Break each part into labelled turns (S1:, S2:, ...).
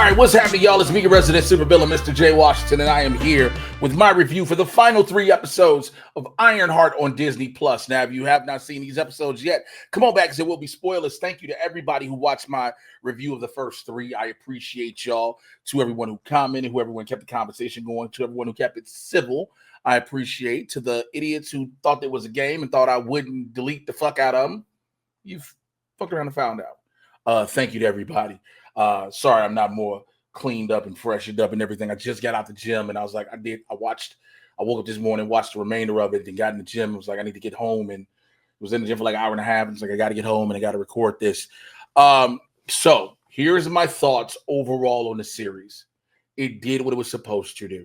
S1: right, what's happening, y'all? It's me, your resident supervillain, Mr. J. Washington, and I am here with my review for the final 3 episodes of Ironheart on Disney+. Now, if you have not seen these episodes yet, come on back, because there will be spoilers. Thank you to everybody who watched my review of the first 3. I appreciate y'all. To everyone who commented, who everyone kept the conversation going, to everyone who kept it civil, I appreciate. To the idiots who thought it was a game and thought I wouldn't delete the fuck out of them, you've fucked around and found out. Thank you to everybody. Sorry, I'm not more cleaned up and freshened up and everything. I just got out the gym and I was like, I woke up this morning, watched the remainder of it, and got in the gym. I was like, I need to get home, and was in the gym for like an hour and a half. And it's like, I got to get home and I got to record this. So here's my thoughts overall on the series. It did what it was supposed to do.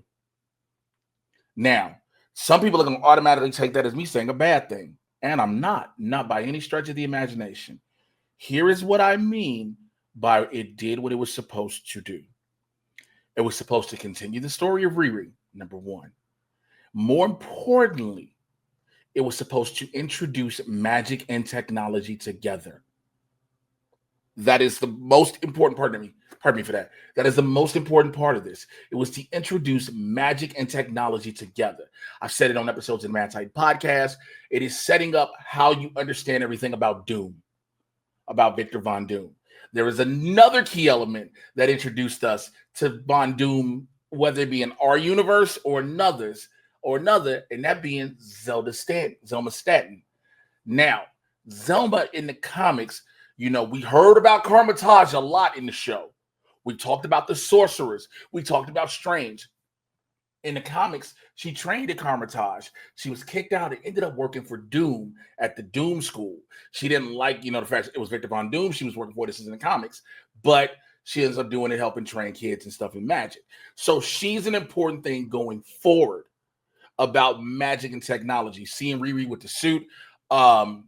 S1: Now, some people are going to automatically take that as me saying a bad thing. And I'm not by any stretch of the imagination. Here is what I mean by it did what it was supposed to do. It was supposed to continue the story of Riri, number 1. More importantly, it was supposed to introduce magic and technology together. That is the most important part of me. Pardon me for that. That is the most important part of this. It was to introduce magic and technology together. I've said it on episodes of the Mad Titan podcast. It is setting up how you understand everything about Doom, about Victor Von Doom. There is another key element that introduced us to Von Doom, whether it be in our universe or another, and that being Zelma Stanton. Now, Zelma in the comics, we heard about Karmatage a lot in the show. We talked about the sorcerers. We talked about Strange. In the comics, she trained at Karmatage. She was kicked out and ended up working for Doom at the Doom School. She didn't like, the fact that it was Victor Von Doom she was working for. This is in the comics. But she ends up doing it, helping train kids and stuff in magic. So she's an important thing going forward about magic and technology. Seeing Riri with the suit, how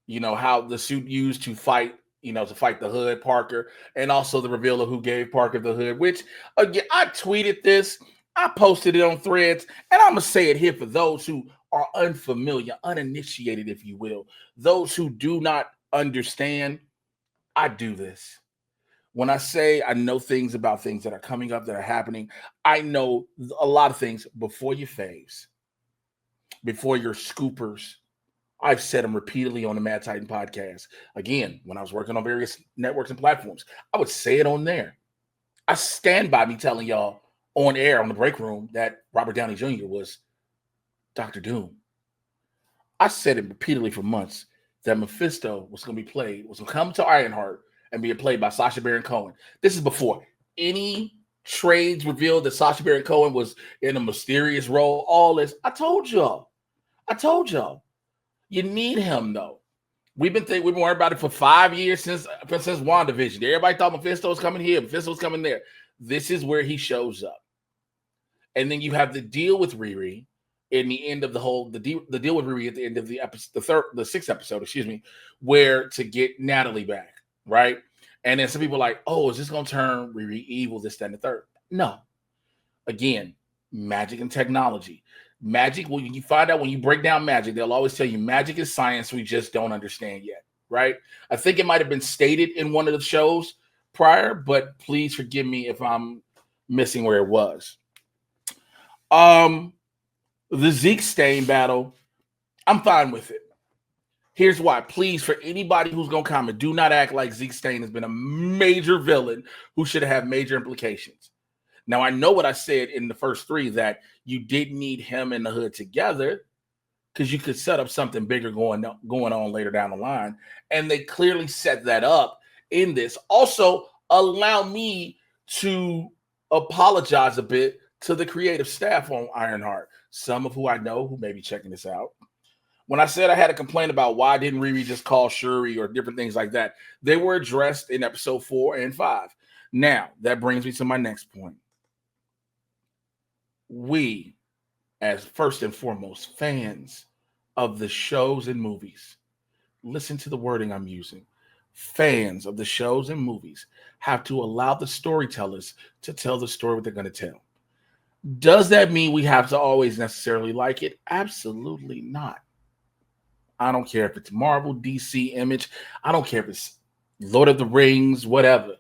S1: the suit used to fight, to fight the Hood, Parker, and also the reveal of who gave Parker the Hood, which, again, I tweeted this. I posted it on Threads, and I'm going to say it here for those who are unfamiliar, uninitiated, if you will. Those who do not understand, I do this. When I say I know things about things that are coming up, that are happening, I know a lot of things before your faves, before your scoopers. I've said them repeatedly on the Mad Titan podcast. Again, when I was working on various networks and platforms, I would say it on there. I stand by me telling y'all on air on the break room that Robert Downey Jr. was Dr. Doom. I said it repeatedly for months that Mephisto was going to come to Ironheart and be played by Sacha Baron Cohen. This is before any trades revealed that Sacha Baron Cohen was in a mysterious role. All this. I told y'all. You need him, though. We've been worried about it for 5 years since WandaVision. Everybody thought Mephisto was coming here, Mephisto was coming there. This is where he shows up. And then you have the deal with Riri in the end of the deal with Riri at the end of the episode, the 6th episode, where to get Natalie back, right? And then some people are like, oh, is this going to turn Riri evil, this, that, and the third? No. Again, magic and technology. Magic, well, you find out when you break down magic, they'll always tell you magic is science we just don't understand yet, right? I think it might have been stated in one of the shows prior, but please forgive me if I'm missing where it was. The Zeke Stain battle, I'm fine with it. Here's why. Please, for anybody who's going to comment, do not act like Zeke Stain has been a major villain who should have major implications. Now, I know what I said in the first 3, that you did need him and the Hood together because you could set up something bigger going on later down the line. And they clearly set that up in this. Also, allow me to apologize a bit to the creative staff on Ironheart, some of who I know who may be checking this out. When I said I had a complaint about why didn't Riri just call Shuri or different things like that, they were addressed in episode 4 and 5. Now, that brings me to my next point. We, as first and foremost fans of the shows and movies, listen to the wording I'm using. Fans of the shows and movies have to allow the storytellers to tell the story what they're going to tell. Does that mean we have to always necessarily like it? Absolutely not. I don't care if it's Marvel, DC, Image. I don't care if it's Lord of the Rings, whatever.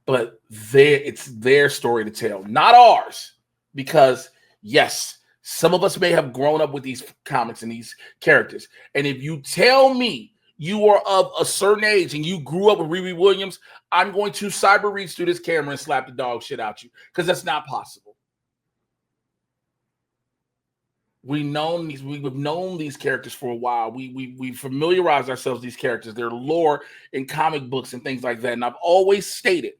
S1: but it's their story to tell, not ours. Because yes, some of us may have grown up with these comics and these characters, and if you tell me you are of a certain age and you grew up with Riri Williams, I'm going to cyber reach through this camera and slap the dog shit out you, because that's not possible. We've known these characters for a while. We familiarized ourselves with these characters, their lore in comic books and things like that. And I've always stated,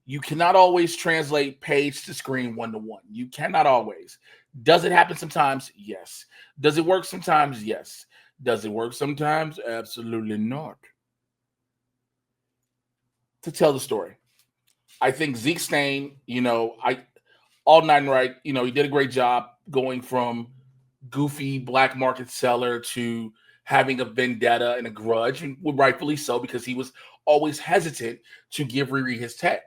S1: you cannot always translate page to screen 1-to-1. You cannot always. Does it happen sometimes? Yes. Does it work sometimes? Yes. Does it work sometimes? Absolutely not. To tell the story, I think Zeke Stain, all night and right, he did a great job going from goofy black market seller to having a vendetta and a grudge, and rightfully so, because he was always hesitant to give Riri his tech.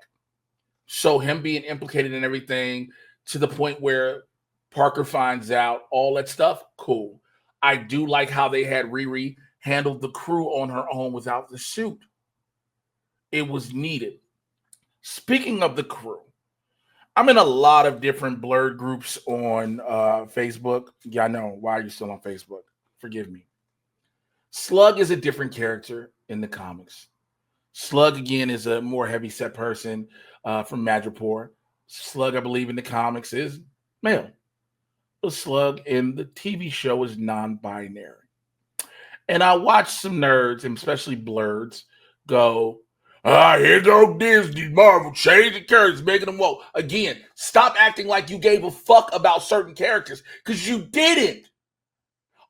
S1: So him being implicated in everything to the point where Parker finds out, all that stuff, cool. I do like how they had Riri handle the crew on her own without the suit. It was needed. Speaking of the crew, I'm in a lot of different blurred groups on Facebook. Yeah, I know. Why are you still on Facebook? Forgive me. Slug is a different character in the comics. Slug, again, is a more heavy-set person from Madripoor. Slug, I believe, in the comics is male. The Slug in the TV show is non-binary. And I watched some nerds, and especially blurs, go, here go Disney, Marvel, changing characters, making them woke. Again, stop acting like you gave a fuck about certain characters, because you didn't.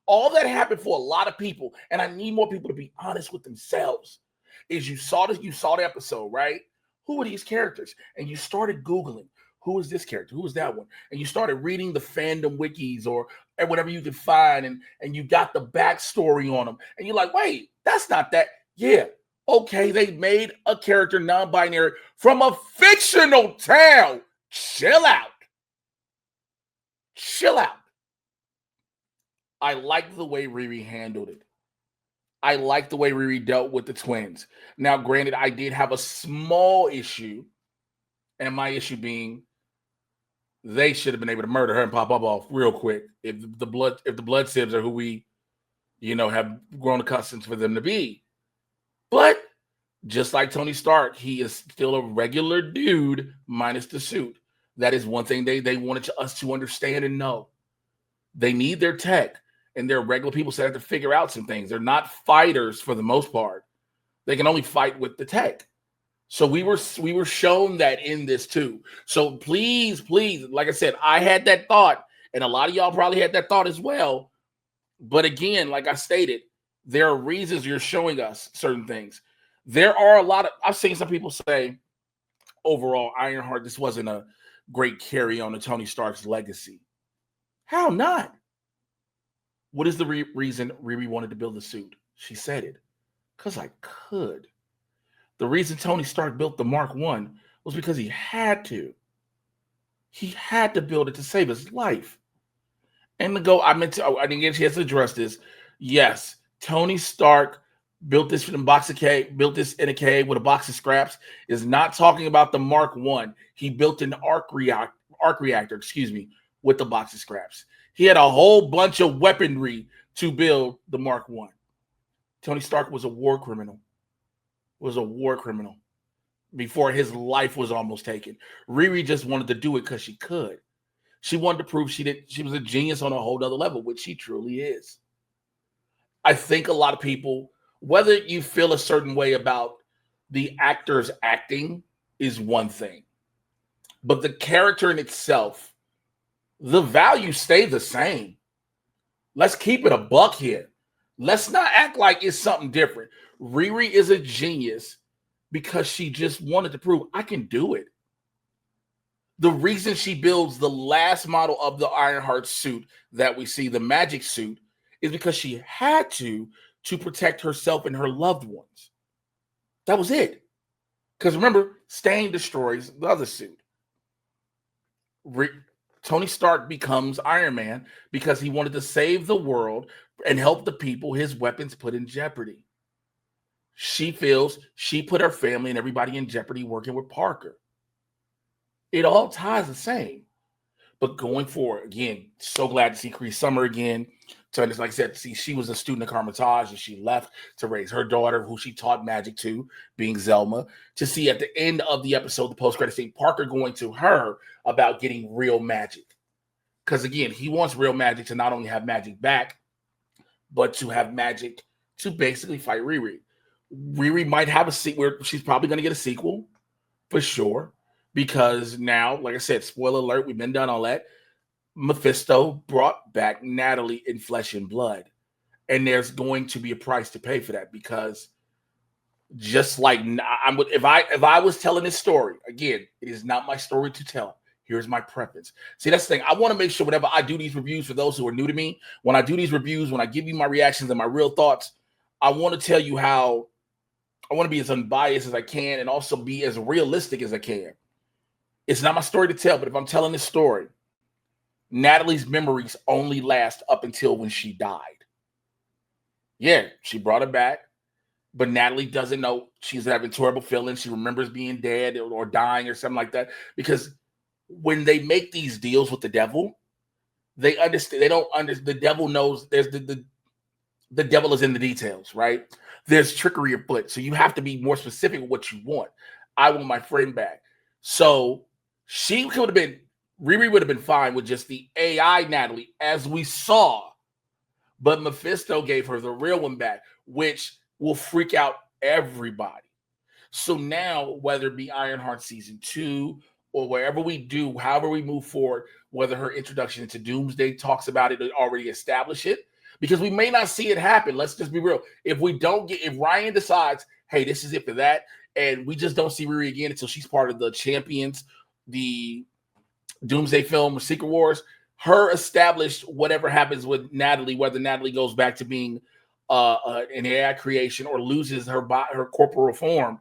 S1: All that happened for a lot of people, and I need more people to be honest with themselves, is you saw the episode, right? Who are these characters? And you started Googling, who is this character? Who is that one? And you started reading the fandom wikis or whatever you could find, and you got the backstory on them. And you're like, wait, that's not that. Yeah, okay, they made a character non-binary from a fictional town. Chill out. Chill out. I like the way Riri handled it. I like the way Riri dealt with the twins. Now, granted, I did have a small issue, and my issue being they should have been able to murder her and pop up off real quick if the blood sibs are who we, have grown accustomed for them to be. But just like Tony Stark, he is still a regular dude minus the suit. That is one thing they wanted us to understand and know. They need their tech, and they're regular people, so they have to figure out some things. They're not fighters for the most part. They can only fight with the tech. So we were shown that in this too. So please, like I said, I had that thought, and a lot of y'all probably had that thought as well. But again, like I stated, there are reasons you're showing us certain things. There are a lot of, I've seen some people say, overall, Ironheart, this wasn't a great carry on to Tony Stark's legacy. How not? What is the reason Riri wanted to build the suit? She said it. Because I could. The reason Tony Stark built the Mark I was because he had to. He had to build it to save his life. And I didn't get a chance to address this. Yes, Tony Stark built this in a cave with a box of scraps. Is not talking about the Mark I. He built an arc reactor, with the box of scraps. He had a whole bunch of weaponry to build the Mark I. Tony Stark was a war criminal. Before his life was almost taken. Riri just wanted to do it because she could. She wanted to prove she was a genius on a whole other level, which she truly is. I think a lot of people, whether you feel a certain way about the actor's acting is one thing, but the character in itself, the values stay the same. Let's keep it a buck here. Let's not act like it's something different. Riri is a genius because she just wanted to prove I can do it. The reason she builds the last model of the Ironheart suit that we see, the magic suit, is because she had to protect herself and her loved ones. That was it. Because remember, Stain destroys the other suit. Tony Stark becomes Iron Man because he wanted to save the world and help the people his weapons put in jeopardy. She feels she put her family and everybody in jeopardy working with Parker. It all ties the same. But going forward, again, so glad to see Cree Summer again. So, like I said, see, she was a student of Carmitage and she left to raise her daughter, who she taught magic to, being Zelma. To see at the end of the episode, the post-credit scene, Parker going to her about getting real magic. Because again, he wants real magic to not only have magic back, but to have magic to basically fight Riri. Riri might have a sequel. She's probably going to get a sequel for sure. Because now, like I said, spoiler alert, we've been done all that. Mephisto brought back Natalie in flesh and blood. And there's going to be a price to pay for that, because just like if I was telling this story, again, it is not my story to tell. Here's my preference. See, that's the thing. I want to make sure whenever I do these reviews, for those who are new to me, when I do these reviews, when I give you my reactions and my real thoughts, I want to tell you how I want to be as unbiased as I can and also be as realistic as I can. It's not my story to tell, but if I'm telling this story, Natalie's memories only last up until when she died. Yeah, she brought her back, but Natalie doesn't know. She's having terrible feelings. She remembers being dead or dying or something like that. Because when they make these deals with the devil, they understand. They don't understand. The devil knows there's the devil is in the details, right? There's trickery afoot. So you have to be more specific with what you want. I want my friend back. So she could have been, Riri would have been fine with just the AI Natalie, as we saw. But Mephisto gave her the real one back, which will freak out everybody. So now, whether it be Ironheart season 2 or wherever we do, however we move forward, whether her introduction into Doomsday talks about it or already establish it, because we may not see it happen. Let's just be real. If Ryan decides, hey, this is it for that, and we just don't see Riri again until she's part of the Champions, the Doomsday film, Secret Wars, her established whatever happens with Natalie, whether Natalie goes back to being an AI creation or loses her corporal form,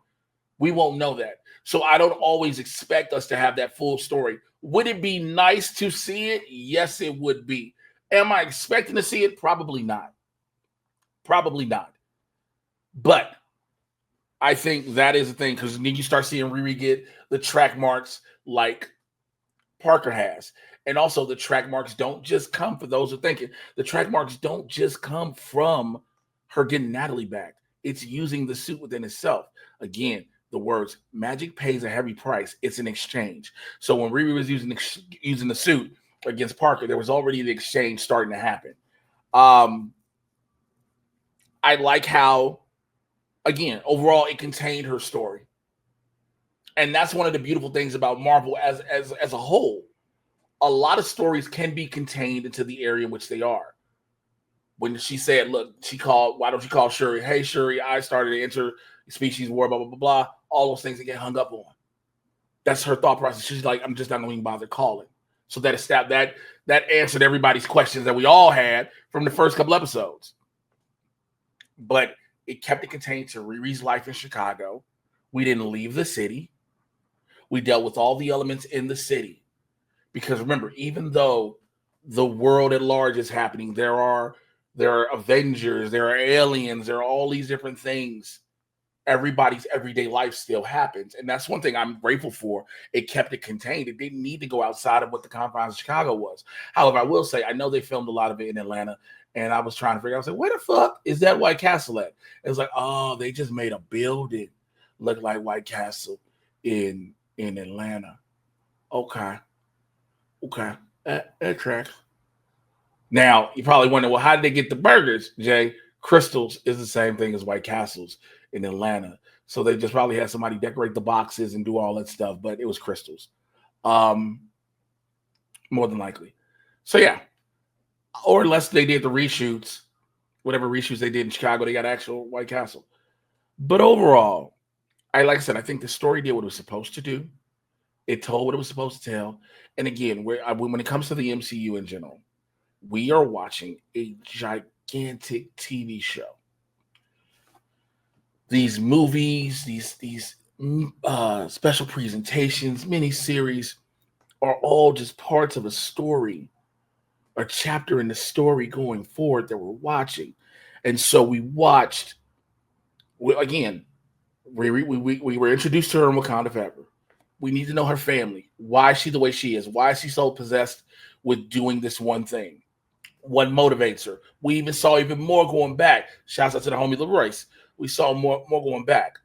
S1: we won't know that. So I don't always expect us to have that full story. Would it be nice to see it? Yes, it would be. Am I expecting to see it? Probably not. Probably not. But I think that is the thing, because then you start seeing Riri get the track marks like Parker has. And also the track marks don't just come, for those who are thinking, the track marks don't just come from her getting Natalie back. It's using the suit within itself. Again, the words magic pays a heavy price. It's an exchange. So when Riri was using the suit against Parker, there was already the exchange starting to happen. I like how, again, overall it contained her story. And that's one of the beautiful things about Marvel as a whole. A lot of stories can be contained into the area in which they are. When she said, look, why don't you call Shuri? Hey, Shuri, I started an interspecies war, blah, blah, blah, blah. All those things that get hung up on. That's her thought process. She's like, I'm just not going to bother calling. So that answered everybody's questions that we all had from the first couple episodes. But it kept it contained to Riri's life in Chicago. We didn't leave the city. We dealt with all the elements in the city. Because remember, even though the world at large is happening, there are Avengers, there are aliens, there are all these different things. Everybody's everyday life still happens. And that's one thing I'm grateful for. It kept it contained. It didn't need to go outside of what the confines of Chicago was. However, I will say, I know they filmed a lot of it in Atlanta. And I was trying to figure out, I was like, where the fuck is that White Castle at? It was like, oh, they just made a building look like White Castle in Atlanta. Okay. That tracks. Now, you probably wonder, well, how did they get the burgers, Jay? Crystals is the same thing as White Castles in Atlanta. So they just probably had somebody decorate the boxes and do all that stuff, but it was crystals. More than likely. So, yeah. Or unless they did the reshoots, whatever reshoots they did in Chicago, they got actual White Castle. But overall, like I said, I think the story did what it was supposed to do. It told what it was supposed to tell. And again, when it comes to the MCU in general, we are watching a gigantic TV show. These movies, these special presentations, miniseries are all just parts of a story, a chapter in the story going forward that we're watching. And so we watched Again, we were introduced to her in Wakanda Forever. We need to know her family. Why is she the way she is? Why is she so possessed with doing this one thing? What motivates her? We even saw even more going back. Shouts out to the homie LaRoyce. We saw more going back.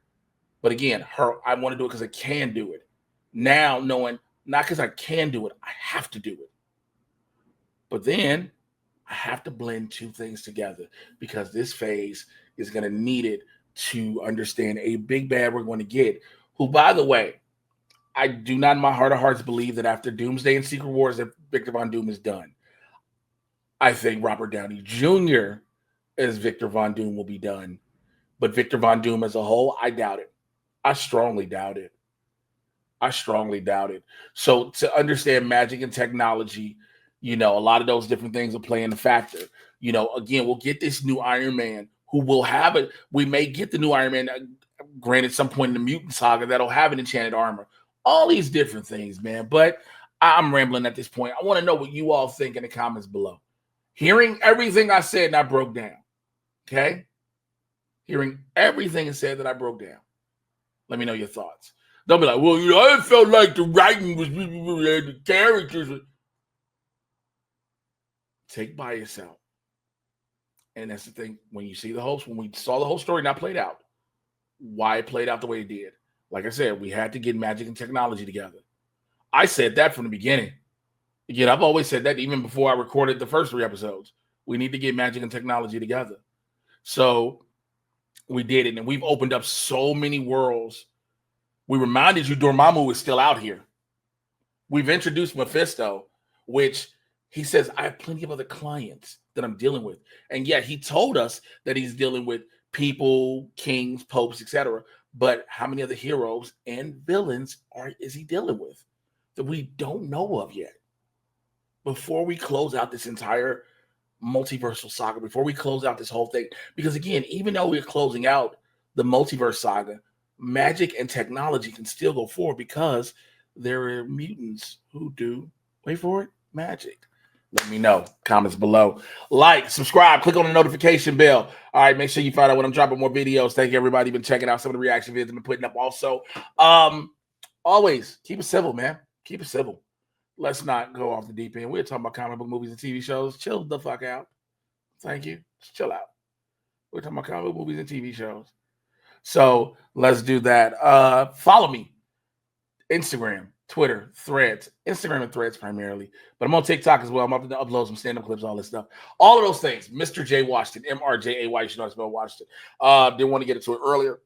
S1: But again, I want to do it because I can do it. Now knowing not because I can do it, I have to do it. But then I have to blend two things together because this phase is going to need it to understand a big bad we're going to get, who, by the way, I do not in my heart of hearts believe that after Doomsday and Secret Wars that Victor Von Doom is done. I think Robert Downey Jr. as Victor Von Doom will be done. But Victor Von Doom as a whole, I doubt it. I strongly doubt it. So to understand magic and technology, a lot of those different things are playing a factor. Again, we'll get this new Iron Man who will have it. We may get the new Iron Man, granted, some point in the Mutant Saga that'll have an enchanted armor. All these different things, man. But I'm rambling at this point. I want to know what you all think in the comments below. Hearing everything I said and I broke down, okay? Hearing everything I said that I broke down. Let me know your thoughts. Don't be like, well, I felt like the writing was the characters. Take bias out. And that's the thing. When we saw the whole story not played out, why it played out the way it did. Like I said, we had to get magic and technology together. I said that from the beginning. Again, I've always said that even before I recorded the first 3 episodes. We need to get magic and technology together. So we did it, and we've opened up so many worlds. We reminded you Dormammu is still out here. We've introduced Mephisto, which he says, I have plenty of other clients that I'm dealing with. And yet he told us that he's dealing with people, kings, popes, etc. But how many other heroes and villains is he dealing with that we don't know of yet? Before we close out this entire multiversal saga, before we close out this whole thing, because again, even though we're closing out the multiverse saga, magic and technology can still go forward because there are mutants who do, wait for it, magic. Let me know. Comments below. Like, subscribe, click on the notification bell. All right, make sure you find out when I'm dropping more videos. Thank you, everybody, been checking out some of the reaction videos I've been putting up also. Always keep it civil, man. Keep it civil. Let's not go off the deep end. We're talking about comic book movies and TV shows. Chill the fuck out. Thank you. Just chill out. We're talking about comic book movies and TV shows. So let's do that. Follow me. Instagram, Twitter, Threads. Instagram and Threads primarily. But I'm on TikTok as well. I'm up to upload some stand-up clips, all this stuff. All of those things. Mr. J Washington. MRJAY. You should know how to spell Washington. Didn't want to get into it earlier.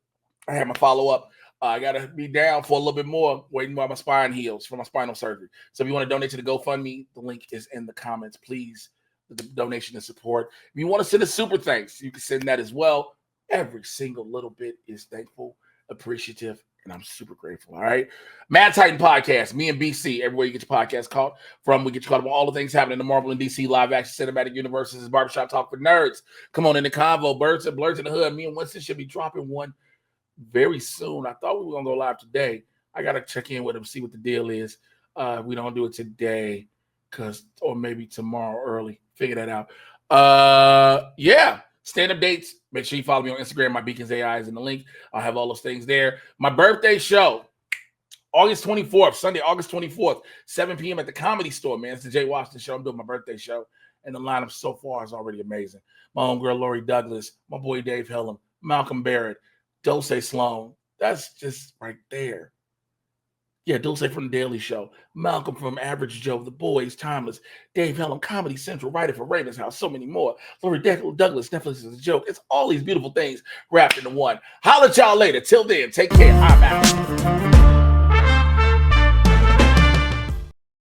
S1: I had my follow-up. I got to be down for a little bit more, waiting while my spine heals for my spinal surgery. So if you want to donate to the GoFundMe, the link is in the comments. Please, the donation and support. If you want to send a super thanks, you can send that as well. Every single little bit is thankful, appreciative, and I'm super grateful. All right. Mad Titan Podcast, me and BC, everywhere you get your podcast called from. We get you caught up on all the things happening in the Marvel and DC live action cinematic universes. Barbershop Talk for Nerds. Come on in the convo. Birds and Blurs in the Hood. Me and Winston should be dropping one very soon. I thought we were going to go live today. I got to check in with him, see what the deal is. We don't do it today or maybe tomorrow early. Figure that out. Yeah. Stand-up dates. Make sure you follow me on Instagram. My Beacons AI is in the link. I'll have all those things there. My birthday show, August 24th, Sunday, August 24th, 7 p.m. at the Comedy Store, man. It's the Jay Washington Show. I'm doing my birthday show, and the lineup so far is already amazing. My homegirl, Lori Douglas, my boy, Dave Hellam, Malcolm Barrett, Dulce Sloan. That's just right there. Yeah, Dulce from The Daily Show, Malcolm from Average Joe, The Boys, Timeless, Dave Hellam, Comedy Central, writer for Raven's House, so many more. Lori Douglas, Netflix is a joke. It's all these beautiful things wrapped into one. Holla at y'all later. Till then, take care. I'm out.